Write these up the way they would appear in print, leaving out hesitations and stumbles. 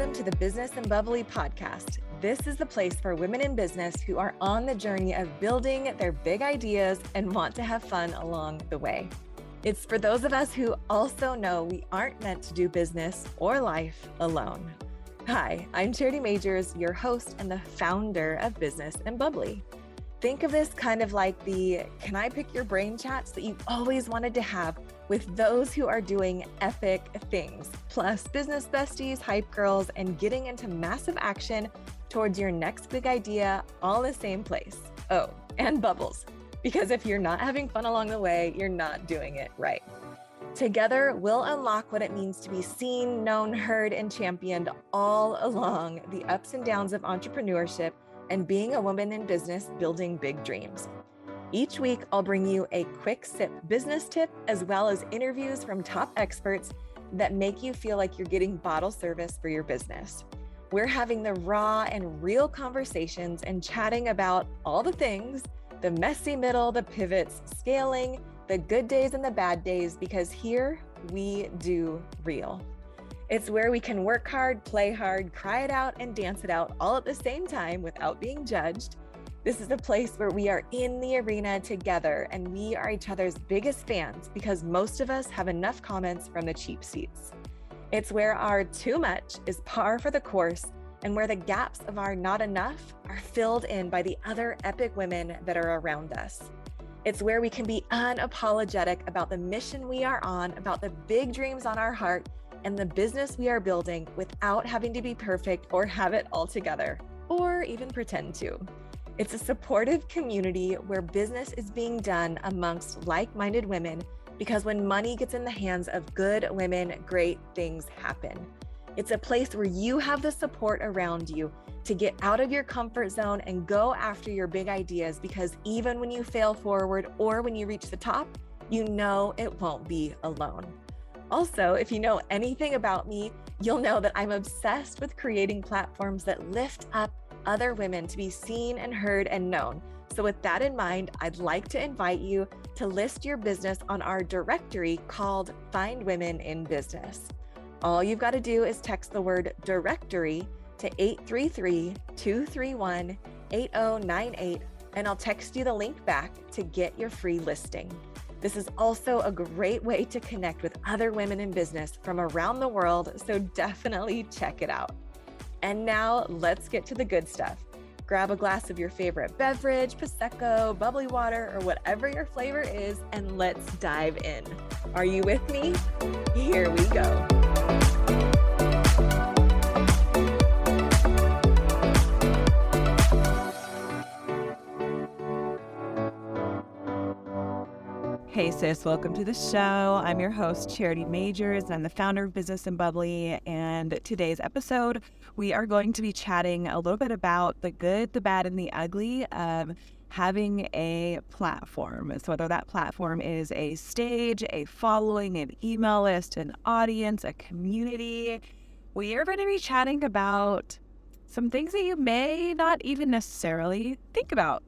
Welcome to the Business and Bubbly podcast. This is the place for women in business who are on the journey of building their big ideas and want to have fun along the way. It's for those of us who also know we aren't meant to do business or life alone. Hi, I'm Charity Majors, your host and the founder of Business and Bubbly. Think of this kind of like the can I pick your brain chats that you've always wanted to have with those who are doing epic things, plus business besties, hype girls, and getting into massive action towards your next big idea all in the same place. Oh, and bubbles, because if you're not having fun along the way, you're not doing it right. Together, we'll unlock what it means to be seen, known, heard, and championed all along the ups and downs of entrepreneurship and being a woman in business building big dreams. Each week, I'll bring you a quick sip business tip, as well as interviews from top experts that make you feel like you're getting bottle service for your business. We're having the raw and real conversations and chatting about all the things, the messy middle, the pivots, scaling, the good days and the bad days, because here we do real. It's where we can work hard, play hard, cry it out, and dance it out all at the same time without being judged. This is a place where we are in the arena together and we are each other's biggest fans because most of us have enough comments from the cheap seats. It's where our too much is par for the course and where the gaps of our not enough are filled in by the other epic women that are around us. It's where we can be unapologetic about the mission we are on, about the big dreams on our heart, and the business we are building without having to be perfect or have it all together, or even pretend to. It's a supportive community where business is being done amongst like-minded women, because when money gets in the hands of good women, great things happen. It's a place where you have the support around you to get out of your comfort zone and go after your big ideas, because even when you fail forward or when you reach the top, you know it won't be alone. Also, if you know anything about me, you'll know that I'm obsessed with creating platforms that lift up other women to be seen and heard and known. So with that in mind, I'd like to invite you to list your business on our directory called Find Women in Business. All you've got to do is text the word directory to 833-231-8098, and I'll text you the link back to get your free listing. This is also a great way to connect with other women in business from around the world, so definitely check it out. And now let's get to the good stuff. Grab a glass of your favorite beverage, Prosecco, bubbly water, or whatever your flavor is, and let's dive in. Are you with me? Here we go. Hey sis, welcome to the show. I'm your host, Charity Majors, and I'm the founder of Business and Bubbly. And today's episode, we are going to be chatting a little bit about the good, the bad, and the ugly of having a platform. So whether that platform is a stage, a following, an email list, an audience, a community, we are going to be chatting about some things that you may not even necessarily think about.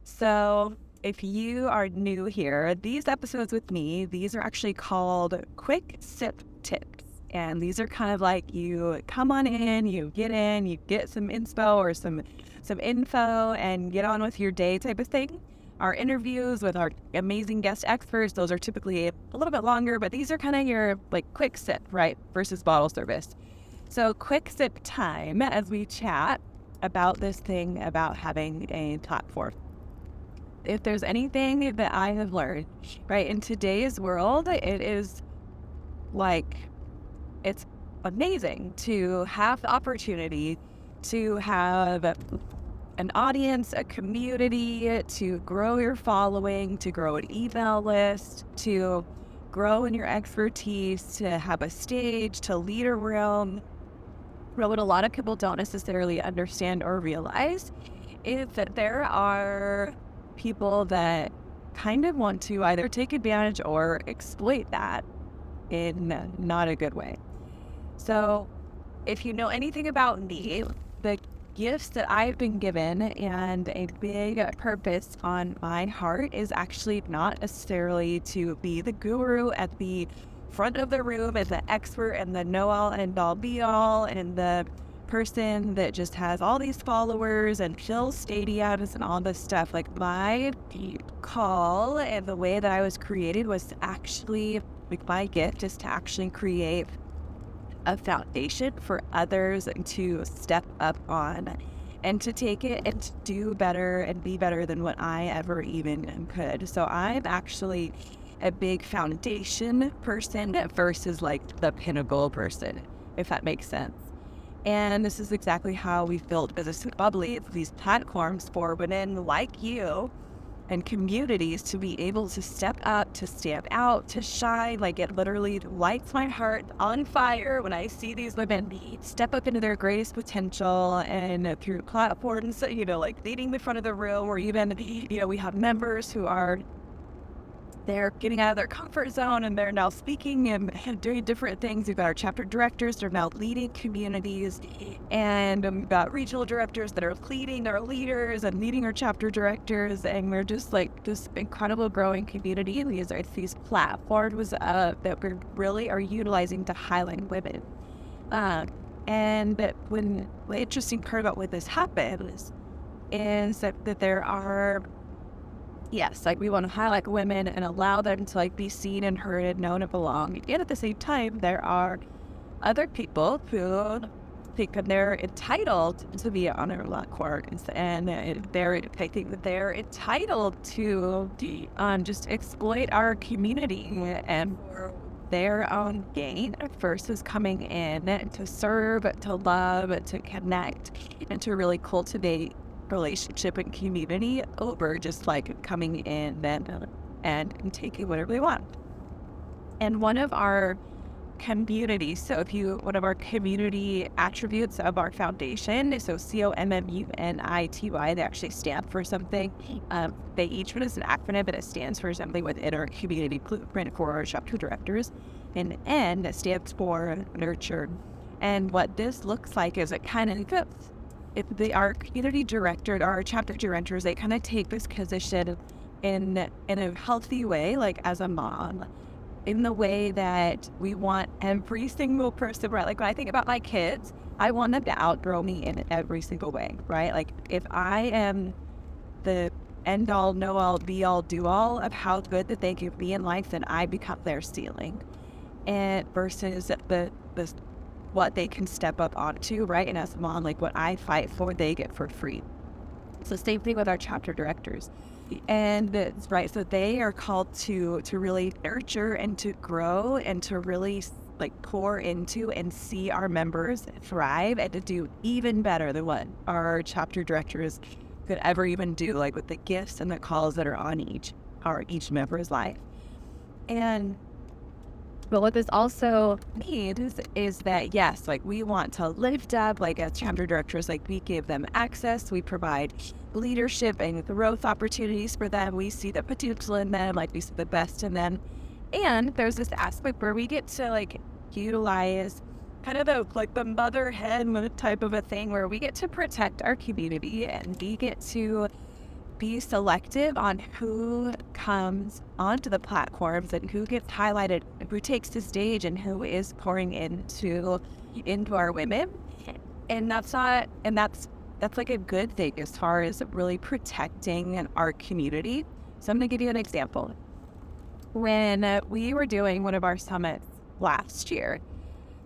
So if you are new here, these episodes with me, these are actually called quick sip tips. And these are kind of like you come on in, you get some inspo or some info and get on with your day type of thing. Our interviews with our amazing guest experts, those are typically a little bit longer, but these are kind of your like quick sip, right? Versus bottle service. So quick sip time as we chat about this thing about having a platform. If there's anything that I have learned, right, in today's world, it is like, it's amazing to have the opportunity to have an audience, a community, to grow your following, to grow an email list, to grow in your expertise, to have a stage, to lead a room. But what a lot of people don't necessarily understand or realize is that there are people that kind of want to either take advantage or exploit that in not a good way. So if you know anything about me, the gifts that I've been given and a big purpose on my heart is actually not necessarily to be the guru at the front of the room as the expert and the know-all and all be-all and the person that just has all these followers and fills stadiums and all this stuff. Like, my call and the way that I was created was to actually, like, my gift is to actually create a foundation for others to step up on and to take it and to do better and be better than what I ever even could. So I'm actually a big foundation person versus like the pinnacle person, if that makes sense. And this is exactly how we've built Business Bubbly. It's these platforms for women like you and communities to be able to step up, to stand out, to shine. Like, it literally lights my heart on fire when I see these women step up into their greatest potential, and through platforms, like leading the front of the room, or even, we have members who are they're getting out of their comfort zone and they're now speaking and doing different things. We've got our chapter directors that are now leading communities, and we've got regional directors that are leading our leaders and leading our chapter directors, and we're just like this incredible growing community. And these platforms that we really are utilizing to highlight women. And the interesting part about what this happens is that there are, yes, like, we want to highlight women and allow them to like be seen and heard and known and belong. And at the same time, there are other people who think that they're entitled to be on our platforms, and I think that they're entitled to just exploit our community and for their own gain versus coming in to serve, to love, to connect, and to really cultivate relationship and community over just like coming in and taking whatever they want. And one of our community attributes of our foundation, so COMMUNITY, they actually stand for something. Each one is an acronym, but it stands for something within our community blueprint for our chapter directors. And N stands for nurture. And what this looks like is it kind of goes. If our community director, our chapter directors, they kind of take this position in a healthy way, like as a mom, in the way that we want every single person, right? Like, when I think about my kids, I want them to outgrow me in every single way, right? Like, if I am the end all, know all, be all, do all of how good that they can be in life, then I become their ceiling. And versus the what they can step up onto, right? And as a mom, like, what I fight for, they get for free. So same thing with our chapter directors. And it's right, so they are called to really nurture and to grow and to really like pour into and see our members thrive and to do even better than what our chapter directors could ever even do, like with the gifts and the calls that are on each member's life. But what this also means is that, yes, like, we want to lift up, like, as chapter directors, like, we give them access, we provide leadership and growth opportunities for them, we see the potential in them, like, we see the best in them. And there's this aspect where we get to, like, utilize kind of the mother hen type of a thing, where we get to protect our community and we get to be selective on who comes onto the platforms and who gets highlighted, who takes the stage, and who is pouring into our women. And that's like a good thing as far as really protecting our community. So I'm going to give you an example. When we were doing one of our summits last year,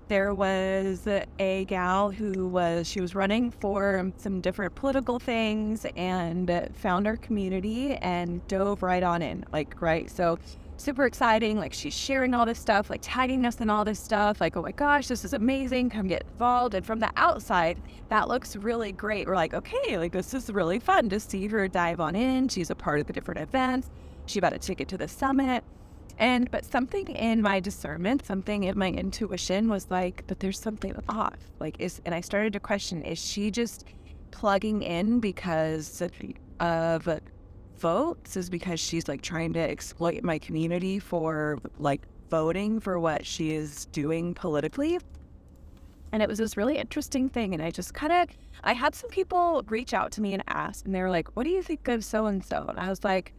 there was a gal who was running for some different political things and found our community and dove right on in, right? So super exciting. Like, she's sharing all this stuff, like tagging us in all this stuff. Like, oh my gosh, this is amazing. Come get involved. And from the outside, that looks really great. We're like, okay, like, this is really fun to see her dive on in. She's a part of the different events. She bought a ticket to the summit. But something in my discernment, something in my intuition was like, but there's something off. And I started to question, is she just plugging in because of votes? Is because she's like trying to exploit my community for like voting for what she is doing politically? And it was this really interesting thing. And I had some people reach out to me and ask, and they were like, what do you think of so-and-so? And I was like,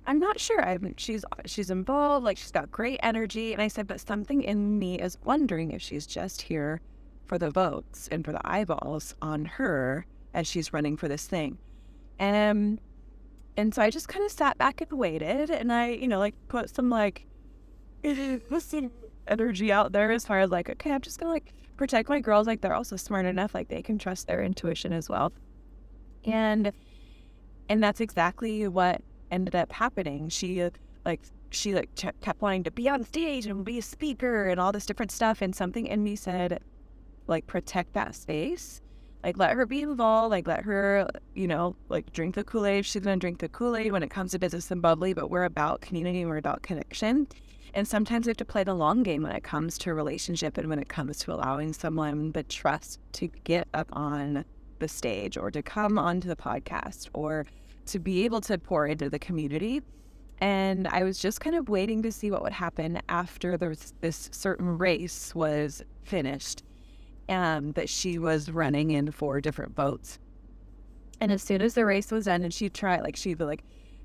I'm not sure. She's involved, like she's got great energy. And I said, but something in me is wondering if she's just here for the votes and for the eyeballs on her as she's running for this thing. And so I just kind of sat back and waited, and I, like put some like some energy out there as far as like, okay, I'm just gonna like protect my girls. Like they're also smart enough, like they can trust their intuition as well. And that's exactly what ended up happening. She kept wanting to be on stage and be a speaker and all this different stuff. And something in me said, like, protect that space. Like, let her be involved. Like, let her, like, drink the Kool-Aid. She's going to drink the Kool-Aid when it comes to business and bubbly, but we're about community and we're about connection. And sometimes we have to play the long game when it comes to a relationship and when it comes to allowing someone the trust to get up on the stage or to come onto the podcast or to be able to pour into the community. And I was just kind of waiting to see what would happen after this certain race was finished, that she was running in 4 different votes. And as soon as the race was done and she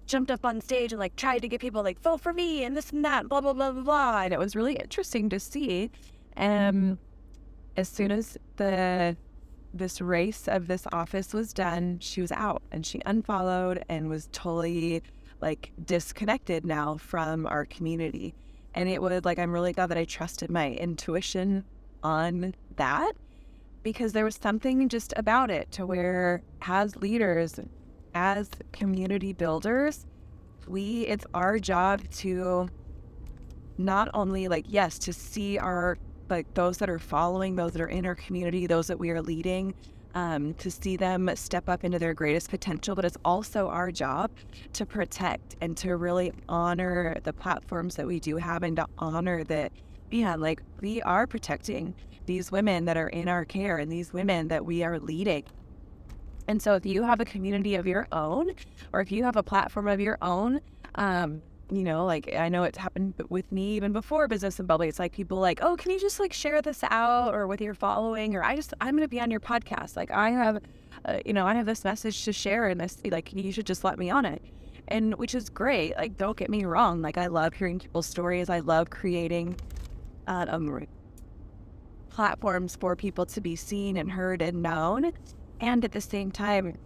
jumped up on stage and like tried to get people like, vote for me and this and that, blah, blah, blah, blah, blah. And it was really interesting to see. As soon as this race of this office was done, she was out and she unfollowed and was totally like disconnected now from our community. And it was like, I'm really glad that I trusted my intuition on that, because there was something just about it to where as leaders, as community builders, it's our job to not only like, yes, to see our, like those that are following, those that are in our community, those that we are leading, to see them step up into their greatest potential, but it's also our job to protect and to really honor the platforms that we do have and to honor that, yeah, like we are protecting these women that are in our care and these women that we are leading. And so if you have a community of your own, or if you have a platform of your own, like I know it's happened with me even before Business and Bubbly. It's like people like, oh, can you just like share this out or with your following, or I'm going to be on your podcast. Like I have, I have this message to share and this, like, you should just let me on it. And which is great. Like, don't get me wrong. Like I love hearing people's stories. I love creating, platforms for people to be seen and heard and known. And at the same time,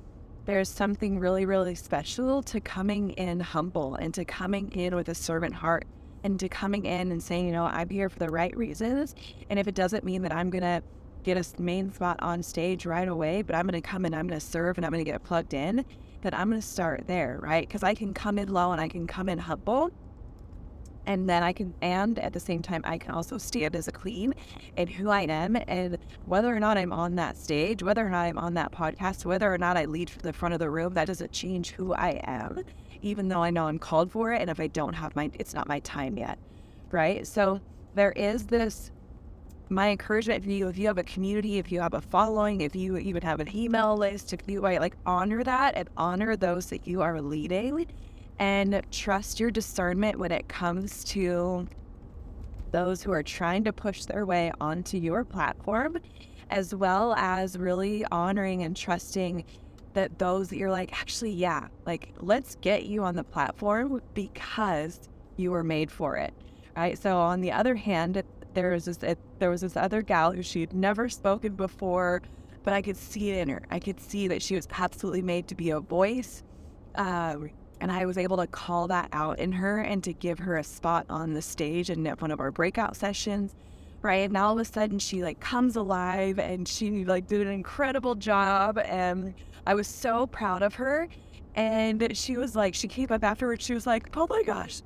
there's something really, really special to coming in humble and to coming in with a servant heart and to coming in and saying, I'm here for the right reasons. And if it doesn't mean that I'm going to get a main spot on stage right away, but I'm going to come in, I'm going to serve and I'm going to get plugged in, then I'm going to start there, right? Because I can come in low and I can come in humble. And then and at the same time, I can also stand as a queen in who I am. And whether or not I'm on that stage, whether or not I'm on that podcast, whether or not I lead from the front of the room, that doesn't change who I am, even though I know I'm called for it. And if I don't have it's not my time yet, right? So there is this, my encouragement for you, if you have a community, if you have a following, if you even have an email list, if you like honor that and honor those that you are leading. And trust your discernment when it comes to those who are trying to push their way onto your platform, as well as really honoring and trusting that those that you're like, actually, yeah, like let's get you on the platform because you were made for it, right? So on the other hand, there was this other gal who she'd never spoken before, but I could see it in her. I could see that she was absolutely made to be a voice. And I was able to call that out in her and to give her a spot on the stage in one of our breakout sessions, right? And all of a sudden she like comes alive and she like did an incredible job. And I was so proud of her. And she was like, she came up afterwards. She was like, oh my gosh,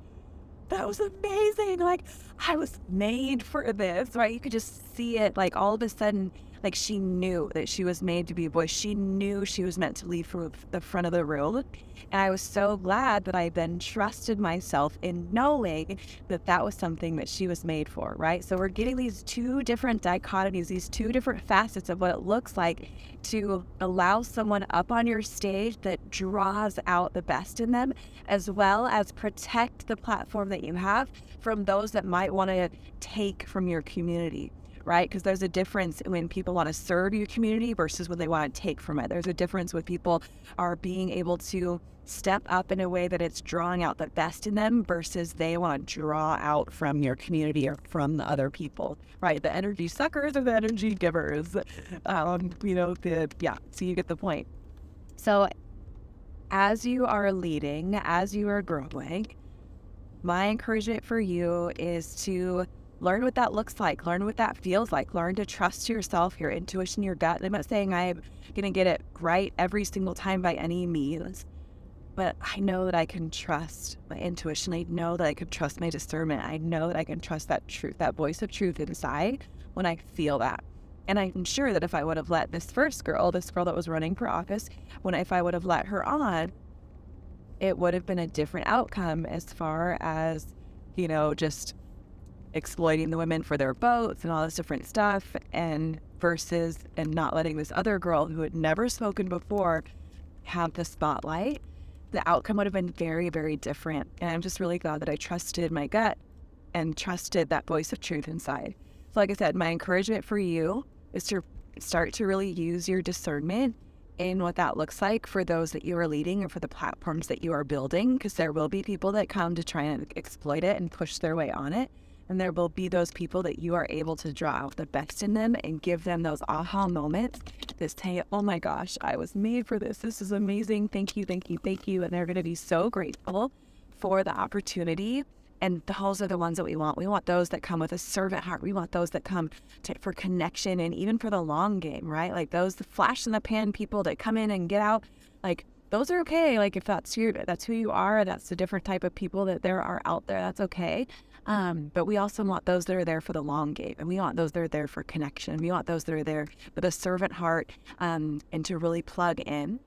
that was amazing. Like I was made for this, right? You could just see it like all of a sudden, like she knew that she was made to be a voice. She knew she was meant to lead from the front of the room. And I was so glad that I then trusted myself in knowing that that was something that she was made for, right? So we're getting these 2 different dichotomies, these 2 different facets of what it looks like to allow someone up on your stage that draws out the best in them, as well as protect the platform that you have from those that might want to take from your community. right? Because there's a difference when people want to serve your community versus when they want to take from it. There's a difference when people are being able to step up in a way that it's drawing out the best in them versus they want to draw out from your community or from the other people, right? The energy suckers or the energy givers, so you get the point. So as you are leading, as you are growing, my encouragement for you is to learn what that looks like, learn what that feels like, learn to trust yourself, your intuition, your gut. And I'm not saying I'm going to get it right every single time by any means, but I know that I can trust my intuition. I know that I can trust my discernment. I know that I can trust that truth, that voice of truth inside when I feel that. And I'm sure that if I would have let this girl that was running for office, if I would have let her on, it would have been a different outcome as far as, just exploiting the women for their votes and all this different stuff and not letting this other girl who had never spoken before have the spotlight. The outcome would have been very, very different. And I'm just really glad that I trusted my gut and trusted that voice of truth inside. So like I said, my encouragement for you is to start to really use your discernment in what that looks like for those that you are leading and for the platforms that you are building, because there will be people that come to try and exploit it and push their way on it. And there will be those people that you are able to draw out the best in them and give them those aha moments that say, oh my gosh, I was made for this. This is amazing. Thank you, thank you, thank you. And they're going to be so grateful for the opportunity. And those are the ones that we want. We want those that come with a servant heart. We want those that come for connection and even for the long game, right? Like those flash in the pan people that come in and get out, like those are okay. Like if that's who you are, that's the different type of people that there are out there. That's okay. But we also want those that are there for the long game, and we want those that are there for connection. We want those that are there with a servant heart, and to really plug in.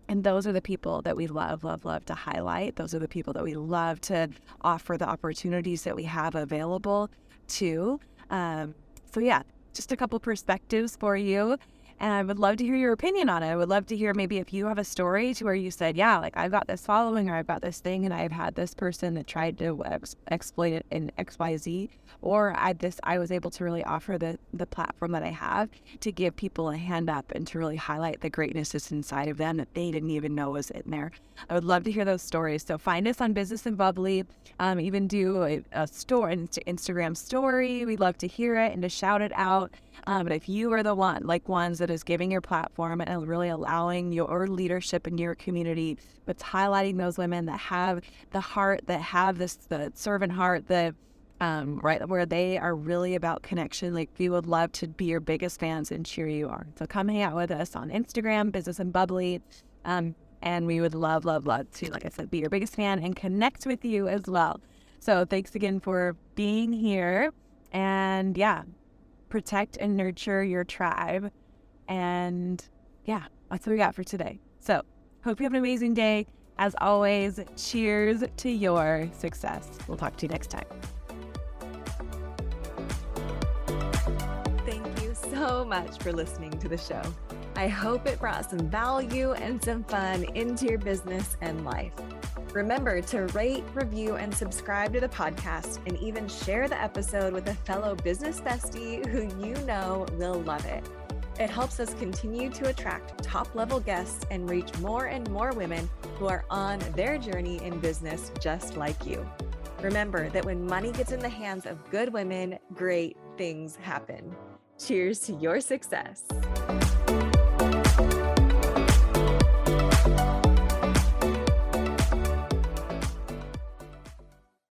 And those are the people that we love to highlight. Those are the people that we love to offer the opportunities that we have available to. So yeah, just a couple perspectives for you. And I would love to hear your opinion on it. I would love to hear maybe if you have a story to where you said, yeah, like I've got this following or I've got this thing and I've had this person that tried to exploit it in XYZ, or I was able to really offer the platform that I have to give people a hand up and to really highlight the greatness that's inside of them that they didn't even know was in there. I would love to hear those stories. So find us on Business and Bubbly, even do an Instagram story. We'd love to hear it and to shout it out. But if you are the ones that is giving your platform and really allowing your leadership in your community, but highlighting those women that have the heart, that have the servant heart, right, where they are really about connection, like we would love to be your biggest fans and cheer you on. So come hang out with us on Instagram, Business and Bubbly. And we would love to, like I said, be your biggest fan and connect with you as well. So thanks again for being here. And yeah, protect and nurture your tribe. And yeah, that's what we got for today. So hope you have an amazing day. As always, cheers to your success. We'll talk to you next time. Thank you so much for listening to the show. I hope it brought some value and some fun into your business and life. Remember to rate, review, and subscribe to the podcast, and even share the episode with a fellow business bestie who you know will love it. It helps us continue to attract top-level guests and reach more and more women who are on their journey in business just like you. Remember that when money gets in the hands of good women, great things happen. Cheers to your success.